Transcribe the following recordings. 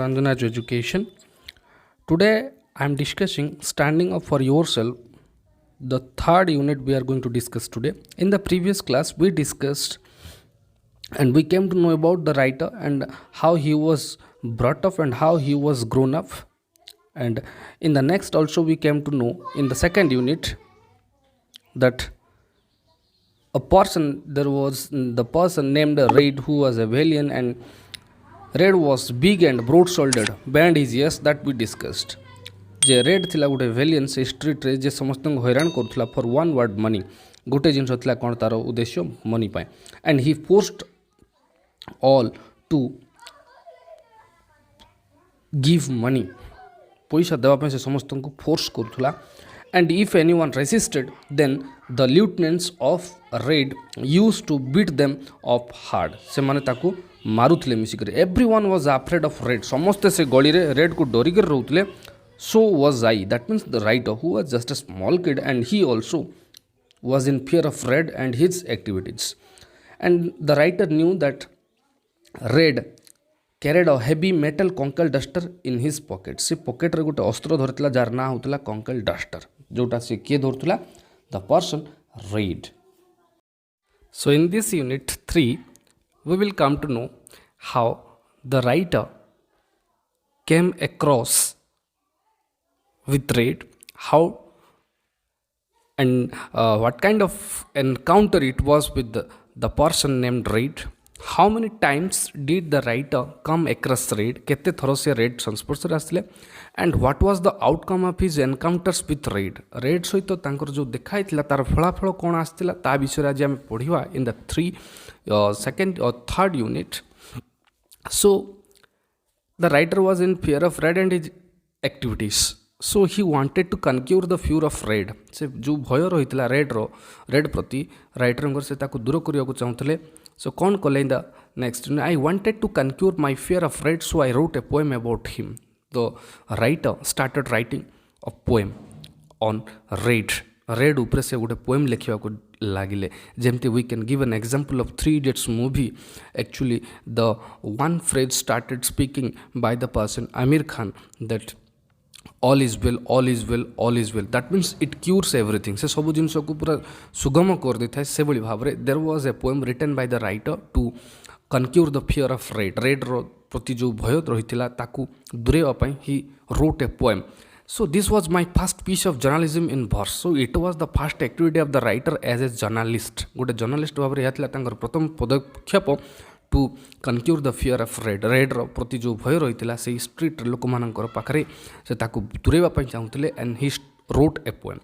Nilanjana to Education. Today I am discussing Standing Up for Yourself, the third unit we are going to discuss today. In the previous class, we discussed and we came to know about the writer and how he was brought up and how he was grown up. And in the next, also, we came to know in the second unit that there was the person named Reid who was a villain, and Red was big and broad shouldered, band his ears that we discussed. जे Red थिला गोटे villain से street रे जे समस्त हैरान करुला for one word money गोटे जिन था कौन तार उद्देश्य मनी पाए and he forced all to give money पैसा देवाई से समस्त को फोर्स करुला and if anyone resisted then the lieutenants of Red use to beat them off hard से माने मारुले मिसिक everyone was afraid of Red समस्ते से गली रेड को डरिक रोते so was I. That means the writer who was just a small kid and he also was in fear of Red and his activities. And the writer knew that Red carried a heavy metal conkle duster in his pocket. से pocket रे गोटे अस्त्र धरतला jar ना होतला conkle duster. जोटा से किए धरतला the person Red. So in this unit 3 we will come to know how the writer came across with Red, how and what kind of encounter it was with the person named Red, how many times did the writer come across Red, kete thoro se Red संस्पर्श रे आसले and what was the outcome of his encounters with Red सहित तांकर जो देखाई थिला तार फलाफल कोन आस्तिला ता विषय आज हम पढिवा in the second or third unit. So the writer was in fear of Red and his activities. So he wanted to conquer the fear of Red. से जो भय रही रेड प्रति राइटर से दूर करने को चाहूले. सो कौन कले in the next I wanted to conquer my fear of Red so I wrote a poem about him. The writer started writing a poem on Red उपरे से गोटे पोएम लिखा लगिले जमती we can give an example of 3 Idiots movie. Actually the one phrase started speaking by the person Aamir Khan that all is well, all is well, all is well. That means it cures everything. से सब जिन को पूरा सुगम कर देता है से भाव में there was a poem written by the writer to conquer the fear of Red प्रति जो भय रही ताकू दूरेवाई he wrote a poem. So this was my first piece of journalism in verse. So it was the first activity of the writer as a journalist. गोटे journalist भाव में यह प्रथम पदक्षेप to conquer the fear of Red प्रति जो भय रही से स्ट्रीट लोक मानकर पाखे से दूरेवाई चाहूले and he wrote a poem.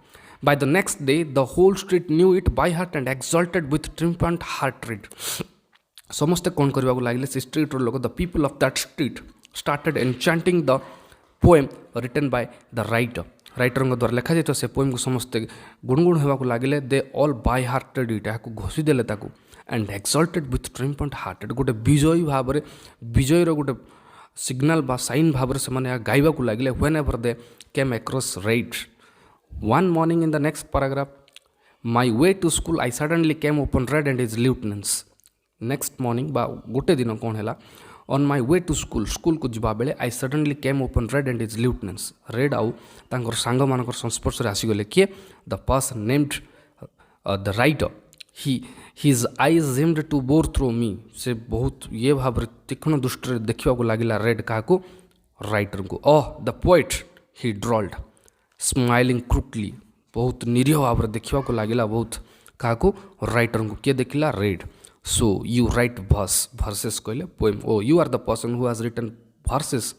By the next day the whole street knew it by heart and exulted with triumphant heart Red. समस्ते कौन करने लगे से स्ट्रीट लोक the people of that street started enchanting the poem written by the writer द्वारा लिखा जाए से पोएम को समस्ते गुणगुण होगा लगे. They all by hearted it यहाँ घोषिदेले एंड एक्सल्टेड विथ ट्रिम्पेंट हार्टेड गोटे विजयी भाव में विजयर गोटे सिग्नाल बा साइन भाव में से गाइबा लगे whenever they came across Red. One morning in the next paragraph my way to school I suddenly came upon Red and his lieutenants. Next morning बा गोटे दिन कौन है on my way to school को जवा बेले I suddenly came upon Red and his lieutenants. Red आउ तांकर सांग मानकर संस्पर्श में आसीगले किए the person named the writer. His eyes gleamed to bore through मी. से बहुत ये भाव तीक्ष्ण दृष्टि देखा लगे रेड क्या राइटर को. The poet he drawled smiling crookedly. बहुत निरीह भाव में देखा लगे बहुत क्या राइटर को किए देखला Red. So you write verses कहले poem. Oh you are the person who has written verses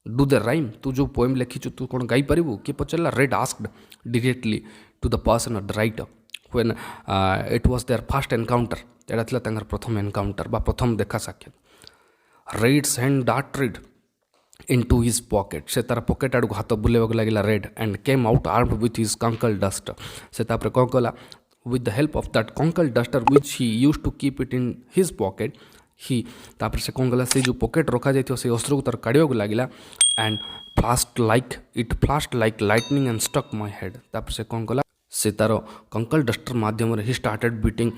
do the rhyme. तू जो पोएम लिखीचु तू कौन गाई पारू किए पचारा. Red asked directly to the person of the writer when it was their first encounter. एटा थिला तांकर प्रथम एनकाउंटर बा प्रथम देखा साक्षात. Red's hand darted into his pocket. से तार पॉकेट आड़ हाथ बुलेवाक लगे Red and came out armed with his knuckle duster. से तापर कौन कला with the help of that conkel duster which he used to keep it in his pocket. ही तापर से कौन कला से जो पॉकेट रखा जाए से अस्त्र को तार काढ़वाक लगे and flashed like lightning and struck my head. तापर से कौन कला से तार कंकल डस्टर माध्यम ही started beating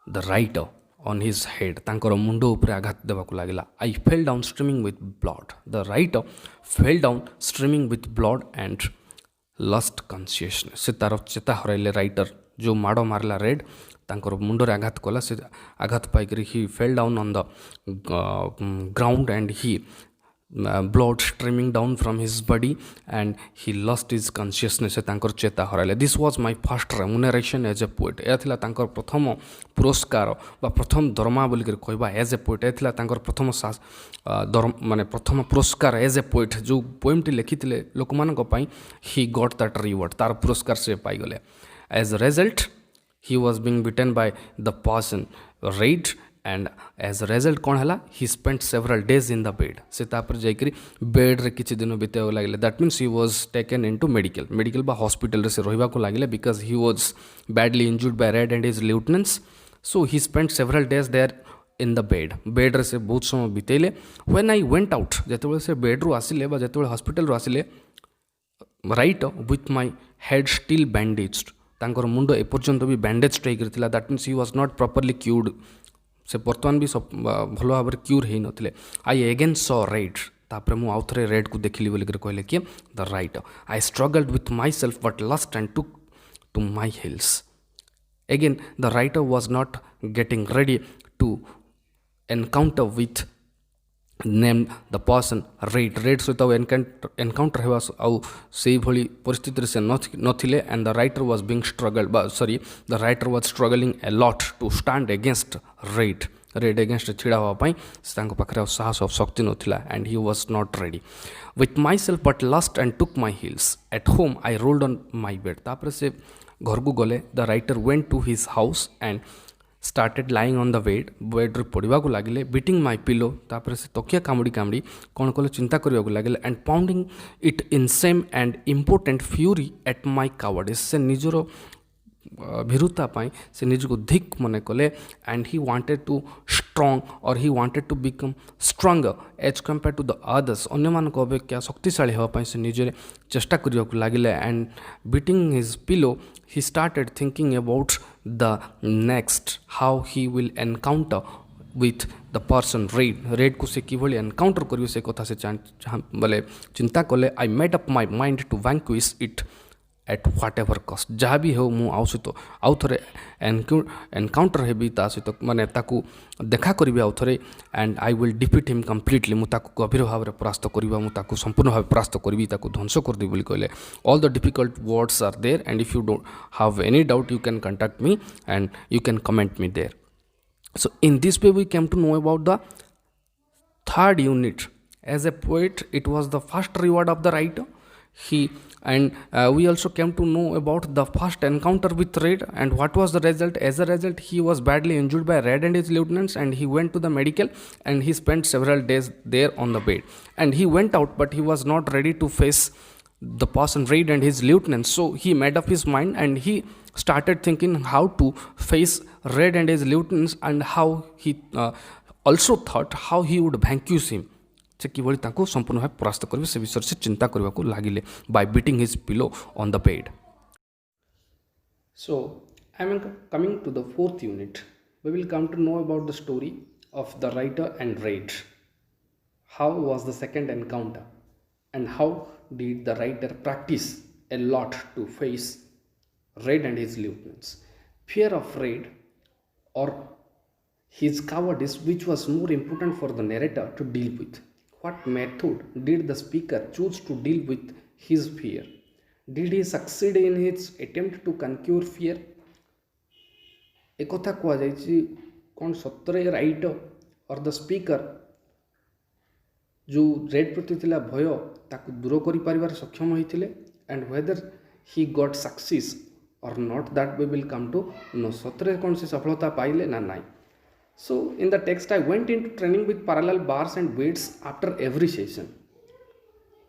the writer on his head ତାଙ୍କର ମୁଣ୍ଡ ଉପରେ ଆଘାତ ଦେବାକୁ ଲାଗିଲା I fell down streaming with blood the writer fell down streaming with blood and lost consciousness ସେ ତାର ଚେତା ହରାଇଲେ ରାଇଟର जो ମାଡ଼ ମାରିଲା ରେଡ୍ ତାଙ୍କର ମୁଣ୍ଡରେ ଆଘାତ କଲା ସେ ଆଘାତ ପାଇକରି he fell down on the ground and he blood streaming down from his body and he lost his consciousness से तांकर चेता हराइले this was my first remuneration as a poet या थिला तांकर प्रथम पुरस्कार बा प्रथम दरमा बोली कर कहबा as a poet या थिला तांकर प्रथम माने प्रथम पुरस्कार as a poet जो पोएम टी लिखिथिले लोकमान को पई he got that reward तार पुरस्कार से पाई गले as a result he was being beaten by the person Reid and as a result कौन हला he spent several days in the bed से तापर जाइकरी बेड रे किछि दिन बितेव लागले that means he was taken into medical बा हॉस्पिटल रे से रहिबा को लागले because he was badly injured by Red and his lieutenants so he spent several days there in the bed रे से बहुत समय बितेले when I went out जेतेबेले से बेड रो आसिले बा जेतेबेले हॉस्पिटल रो आसिले right with my head still bandaged तांकर मुंड एपर्यंत भी bandage होइकरथिला that means he was not properly cured से बर्तमान भी सब भल भाव क्यूर हो नथिले आई अगेन सॉ रेड तापर मु आउ थरे रेड को देखिली बोली कहले कि the writer I struggled with myself but lost and took to my heels again the writer was not getting ready to encounter with named the person Red सहित encounter होगा आउ से भली परिस्थिति से नथिले and the writer was being struggled sorry the writer was struggling a lot to stand against Red against छिड़ा होगा पाखे साहस और शक्ति नथिला and he was not ready with myself but lost and took my heels at home I rolled on my bed तापर से घर को गले the writer went to his house and started lying on the bed रे पड़वा को लगिले beating माई pillow तापर से तकिया कामुड़ी कामुड़ी कौन कले चिंता करने को लगिले and pounding it in same and important fury at my cowardice से निजर भीरुता पाई से निज को धिक मन कले and he wanted to strong और he wanted to become stronger as compared to the others अन्य मान अपेक्षा शक्तिशाली होगा से निजे चेष्टा करने को लगिले and beating his pillow he started thinking about the next how he will encounter with the person Red को से किभली एनकाउंटर करियो से कथा से बोले चिंता कले I made up my mind to vanquish it at whatever cost जहाँ भी हो मु सहित आउ थे एनकाउंटर हेबी ता सहित माने ताकू देखा करी आउ थे and I will defeat him completely मुझे गभीर भाव में परास्त करवा मुझे संपूर्ण भाव परास्त करी ध्वंस करदेवी बोली कहले all the difficult words are there and if you don't have any doubt you can contact me and you can comment me there so in this way we came to know about the third unit as a poet it was the first reward of the writer we also came to know about the first encounter with Red and what was the result. As a result, he was badly injured by Red and his lieutenants and he went to the medical and he spent several days there on the bed and he went out but he was not ready to face the person Red and his lieutenants, so he made up his mind and he started thinking how to face Red and his lieutenants and how he also thought how he would vanquish him से किभली ताको संपूर्ण भाव परास्त करिवे से विषय से चिंता करबा को लागिले by beating his pillow on the bed so I am coming to the fourth unit we will come to know about the story of the writer and Red how was the second encounter and how did the writer practise a lot to face Red and his lieutenants. Fear of Red or his cowardice which was more important for the narrator to deal with. What method did the speaker choose to deal with his fear? Did he succeed in his attempt to conquer fear? एक कथा कह जाइए कौन सतरे writer और the speaker जो red प्रति थिला भय ताकू दूर करि परिवार सक्षम होइथिले and whether he got success और not that we will come to know सतरे कौन से सफलता पाइले ना नाई. So in the text I went into training with parallel bars and weights after every session.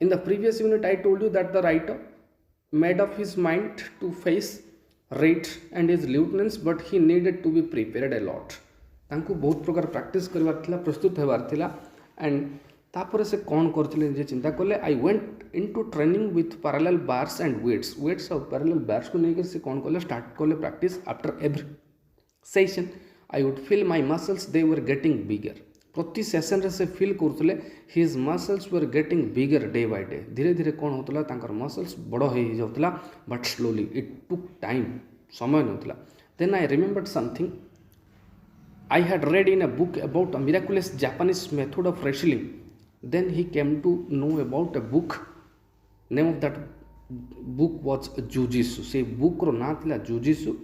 In the previous unit I told you that the writer made up his mind to face Red and his lieutenants but he needed to be prepared a lot. तांको बहुत प्रकार practice करवार थिला प्रस्तुत हेबार थिला and तापर से कौन करथिले जे चिंता कले I went into training with parallel bars and weights और पैरेलल बार्स को लेकर से कौन कले स्टार्ट कले practice after every session I would feel my muscles, they were getting bigger. प्रति सेसन रे से फील करथले his muscles were getting bigger day by day. धीरे धीरे कौन होतला तांकर मसल्स बड़ हो जाउतला, but slowly it took time, समय नउतला. Then I remembered something I had read in a book about a miraculous Japanese method of wrestling. Then he came to know about a book. Name of that book was Jujitsu. से book रो ना थिला Jujitsu,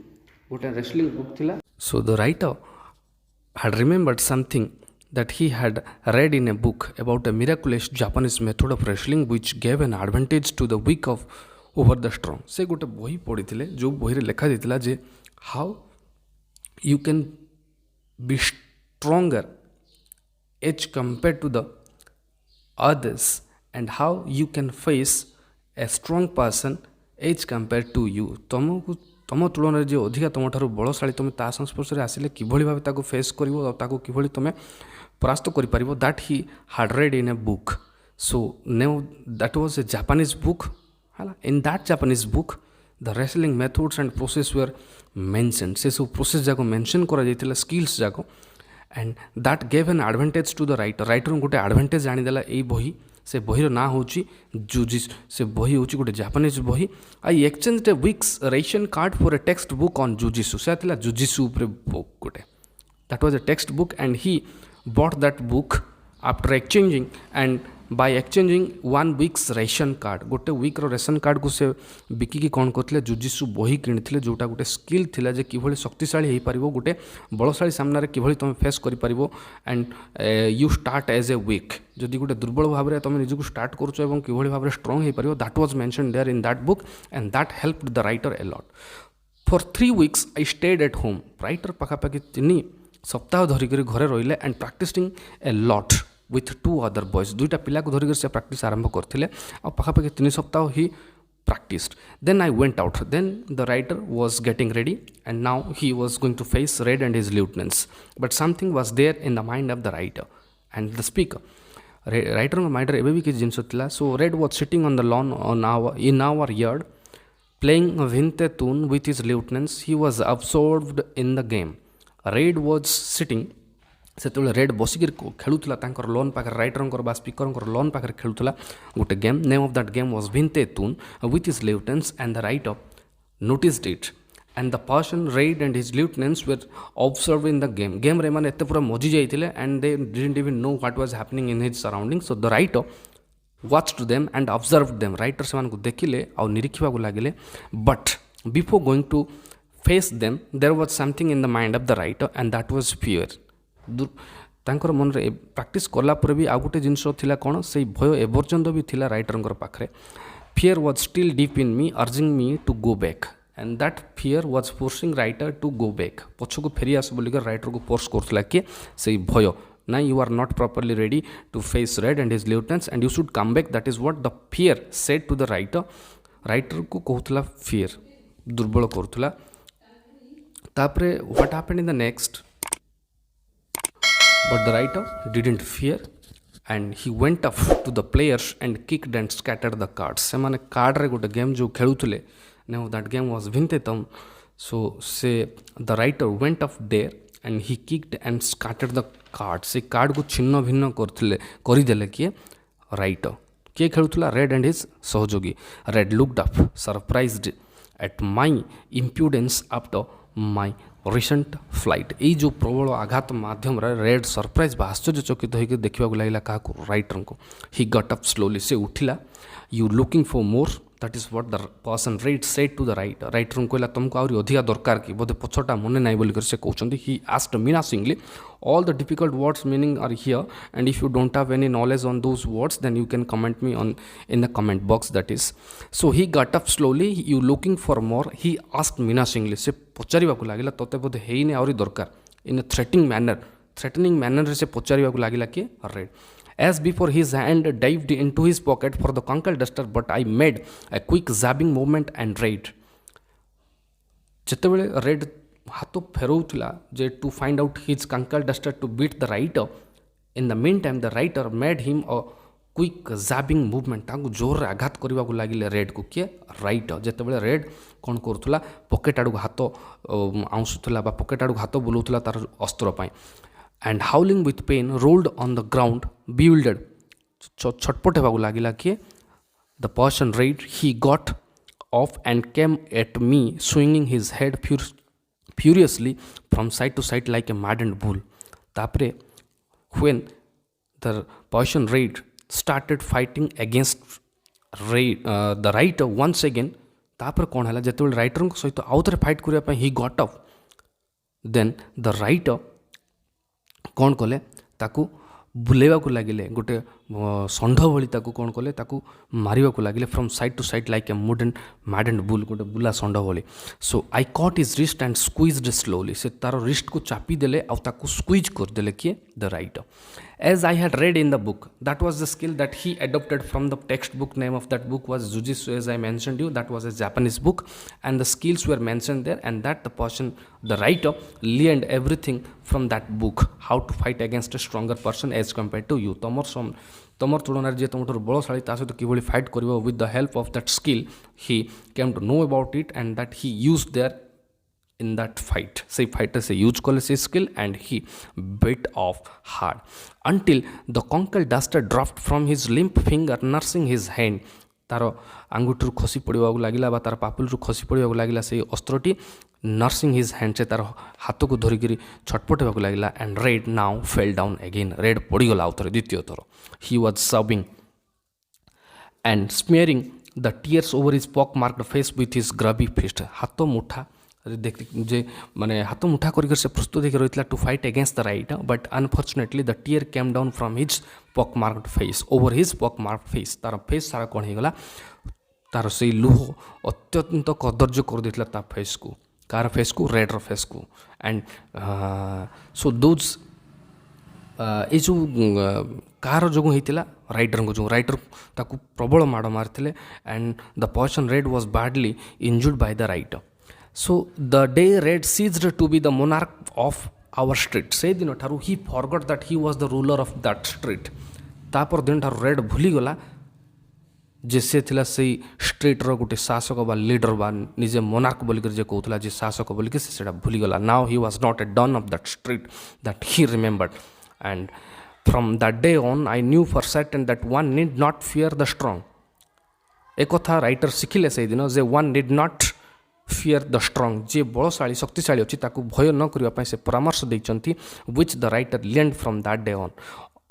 गोटे wrestling book थिला. So the writer had remembered something that he had read in a book about a miraculous Japanese method of wrestling which gave an advantage to the weak of over the strong. से गोटे बही पढ़ी थिले जो बही रे लिखा जाइतिला जे how you can be stronger as compared to the others and how you can face a strong person as compared to you. तुमको तुम तुलन में जो अधिका तुम ठार बलशाली तुम ता संस्पर्श आसिले किभली भाव ताको फेस करिवो ताको किभली तुम परास्त करि परिवो, that he had read in a book. So now that was a Japanese book. In that Japanese book the wrestling methods and process were mentioned. से सब प्रोसेस जाको मेंशन करा जाइतिला, स्किल्स जाको, and that gave an advantage to the writer. Writer गोटे advantage जानिदेला ए बही. से बहीर ना होची जुजिस. से बही होची गोटे जापानीज बही. I exchange a week's ration card for a text book on जुजिसु. से आतिला जुजिसु उपरे बुक गोटे, that was a text book and he bought that book after exchanging, and by exchanging 1 week's ration card, गोटे week's ration card को से बिकिकी कौन करते जुजिसु बही किଣିଥିଲେ जोटा गोटे स्किल थिला जे किभली शक्तिशाली हो पार, गोटे बलशाली सामने किभली तुम फेस कर. And you start as a weak, जदि गोटे दुर्बल भाव में तुम निजक स्टार्ट करुच और किभली भाव में स्ट्रंग हो पार, that was mention there in that book and that helped the writer a lot. For 3 weeks I stayed at home. Writer पाखापाखि 3 सप्ताह धरिक घरे रहिले and practising a lot with 2 other boys. दुईटा पिला को धरिक से प्रैक्टिस आरंभ करथिले और पाखापाखि 3 सप्ताह ही practiced. Then I went out. Then the writer was getting ready and now he was going to face Red and his lieutenants. But something was there in the mind of the writer and the speaker. Writer no mind ebe bhi kichh jinso thila. So Red was sitting on the lawn in our yard playing a vinte tune with his lieutenants. He was absorbed in the game. Red was sitting, सेतबे Red बसिक खेलुला लोन पाखे, writer बा speaker लोन पाखे खेलुला गोटे game. Name of that game was vingt-et-un with his lieutenants and the writer noticed it and the person Red and his lieutenants were observe in the game. Game रे माने एते पूरा मजी जाइतिले and they didn't even know what was happening in his surrounding. So the writer watched them and observed them. Writer से मानकु देखिले और निरीक्षिबा को लागिले. But before going to face them there was something in the mind of the writer and that was fear. तांकर मन रे प्रैक्टिस कला पर भी आ गोटे जिनस थिला कोन से भय एपर्यंत भी थिला राइटर पाखरे. Fear was still deep in me urging me to go back and that fear was forcing writer to go back. पछको फेरी आस बोलिक राइटर को फोर्स करथला कि से भय ना you are not properly ready to face Red and his lieutenants and you should come back. That is what the fear said to the writer. Writer को कहथला फियर दुर्बल करथला. तापरे what happened in the next. But the writer didn't fear and he went up to the players and kicked and scattered the cards. से माने card रे गोटे game जो खेलुले. Now that game was Vintetam. So say the writer went up there and he kicked and scattered the cards. से card को छिन्न भिन्न करथिले करिदेले किए राइटर. किए खेलुला रेड एंड हिज सहयोगी. Red looked up surprised at my impudence after my recent flight. यही जो प्रबल आघात माध्यम रेड सरप्राइज बा आश्चर्यचकित होकर देखा लगे क्या राइटर को. He got up slowly. से उठिला. You looking for more. That is what the person Red said to the writer. Writer कहला तुमको आहरी अधिका दरकार कि बोधे पछटा मन ना बोलिक से कहते. He asked menacingly all the difficult words meaning are here and if you don't have any knowledge on those words then you can comment me on in the comment box. That is, so he got up slowly. You looking for more, he asked menacingly. से पचारिबा को लागिला तते बोधे हेइने आउरी दरकार. in a threatening manner से पचारिबा को लागिला कि red. As before his hand dived into his pocket for the conquer duster but I made a quick zapping movement and raid. जेतेबेले रेड हाथ फेरौला जे to find out his knuckle duster to beat the writer. In the mean time the writer made him a quick jabbing movement. जोर आघात करने को लगे red को किए राइटर. जितेबाला रेड କ'ଣ କରୁଥିଲା ପକେଟ୍ ଆଡ଼କୁ ହାତ ଆଉଁସୁଥିଲା ବା ପକେଟ୍ ଆଡ଼କୁ ହାତ ବୁଲାଉଥିଲା ତା'ର ଅସ୍ତ୍ର ପାଇଁ। And howling with pain rolled on the ground bewildered, ଛଟପଟ ହେବାକୁ ଲାଗିଲା କିଏ, the person right. He got off and came at me swinging his head furiously from side to side like a maddened bull. ତାପରେ when the Persian raid started fighting against the writer once again, ତାପରେ କ'ଣ ହେଲା ଯେତେବେଳେ ରାଇଟରଙ୍କ ସହିତ ଆଉ ଥରେ fight କରିବା ପାଇଁ he got off, then the writer କ'ଣ କଲେ ତାକୁ ବୁଲେଇବାକୁ ଲାଗିଲେ, ଗୋଟେ ଷଣ୍ଢ ଭଳି ତାକୁ କ'ଣ କଲେ ତାକୁ ମାରିବାକୁ ଲାଗିଲେ from side to side like a maddened bull, ଗୋଟେ ବୁଲା ଷଣ୍ଢ ଭଳି। So I caught his wrist and squeezed slowly, ସେ ତାର ରିଷ୍ଟକୁ ଚାପି ଦେଲେ ଆଉ ତାକୁ ସ୍କୁଇଜ୍ କରିଦେଲେ କିଏ, the writer. As I had read in the book, that was the skill that he adopted from the textbook. Name of that book was Jujitsu, as I mentioned you. That was a Japanese book, and the skills were mentioned there, and that the person, the writer, learned everything from that book, how to fight against a stronger person as compared to you. ତମର ତୁଳନାରେ ଯିଏ ତୁମଠାରୁ ବଳଶାଳୀ ତା ସହିତ କିଭଳି fight କରିବ, with the help of that skill he came to know about it, and that he used there in that fight. Say fighter say use kole se skill and he bit off hard until the conquered duster dropped from his limp finger nursing his hand. तार आंगुठरू खसी पड़ा लगे तार पापुलू खसी पड़ा लगे से अस्त्रटी nursing his hand से तार हाथ को धरिक छटपट होगा लगे and Red now fell down again, Red पड़गला आउ थे द्वितीय थर। He was sobbing and smearing the tears over his pock marked face with his grubby fist. हाथ मुठा देख जे माने हाथ मुठा कर से प्रस्तुत होकर रही to fight against the right, but unfortunately the tear came down from his pock marked face, over his pock marked face. तार फेस सारा कौन होगा तार से लुह अत्यंत कदर्य कर देता ता फेस को, कार फेस को, रेडर फेस को। एंड सो दोज ये जो कार जो होता राइटर को जो राइटर ताकू प्रबल माड़ मारी and the person red was badly injured bye the writer. So the day Red ceased to be the monarch of our street, से दिन ठारू he forgot that he was the ruler of that street। तापर दिन ठारू red भूलीगला जे से थिला से street रो गोटे शासक बा लीडर बा निजे मोनार्क बोलिकर जे कहूला जे शासक बोलिक से सेटा भूलीगला। Now he was not a don of that street that he remembered, and from that day on I knew for certain that one need not fear the strong. एक कथा राइटर शिखिले से दिन जे one need not fear the strong, जे बलशाली शक्तिशाली अच्छी ताकू भय न करने से परामर्श देते, which the writer learned from that day on.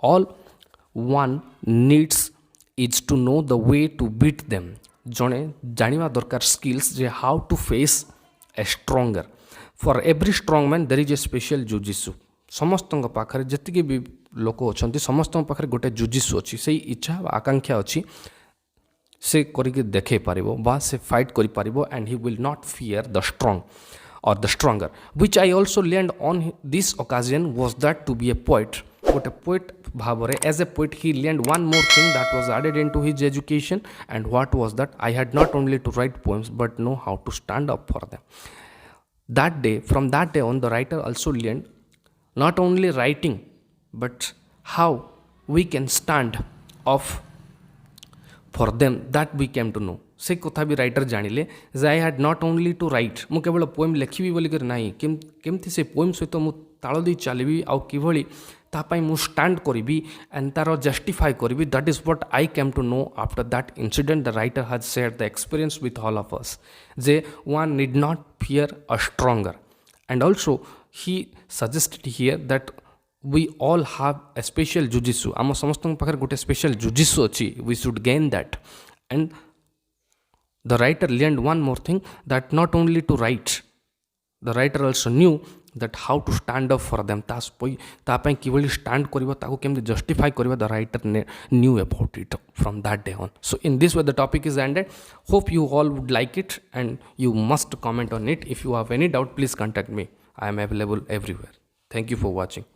All one needs is to know the way to beat them, जड़े जाना दरकार स्किल्स जे how to face a stronger. For every strong man there is a special jujitsu. समस्त पाखे जी भी लोक अच्छा समस्त पाखे गोटे जुजित्सु अच्छी, से इच्छा आकांक्षा अच्छी से करके देखे पारिबो बा से फाइट करि पारिबो, and he will not fear the strong और the stronger. Which I also learned on this occasion was that to be a poet. गोटे पोएट भाव में as a poet he learned one more thing that was added into his education, and what was that, I had not only to write poems but know how to stand up for them. That day from that day on the writer also learned not only writing but how we can stand off for them, that we came to know. से कथा भी writer जानिले जे I had not only to write, मु केवल poem लिखी बोलिकर ना केमती से पोएम सहित मु ताल दे चलि आउ किभली तापाई मु स्टैंड करी एंड तार जस्टिफाई करी, that is what I came to know after that incident. The writer has shared the experience with all of us जे one need not fear a stronger, and also he suggested here that we all have a special jujitsu। आम समस्त पाखे गोटे special jujitsu अच्छी, we should gain that। and the writer learned one more thing, that not only to write, the writer also knew that how to stand up for them। तापाई किभली stand करिबो ताको केमति जस्टिफाई करिबो, the writer knew about it from that day on। so in this way the topic is ended। hope you all would like it and you must comment on it। if you have any doubt please contact me, I am available everywhere। thank you for watching।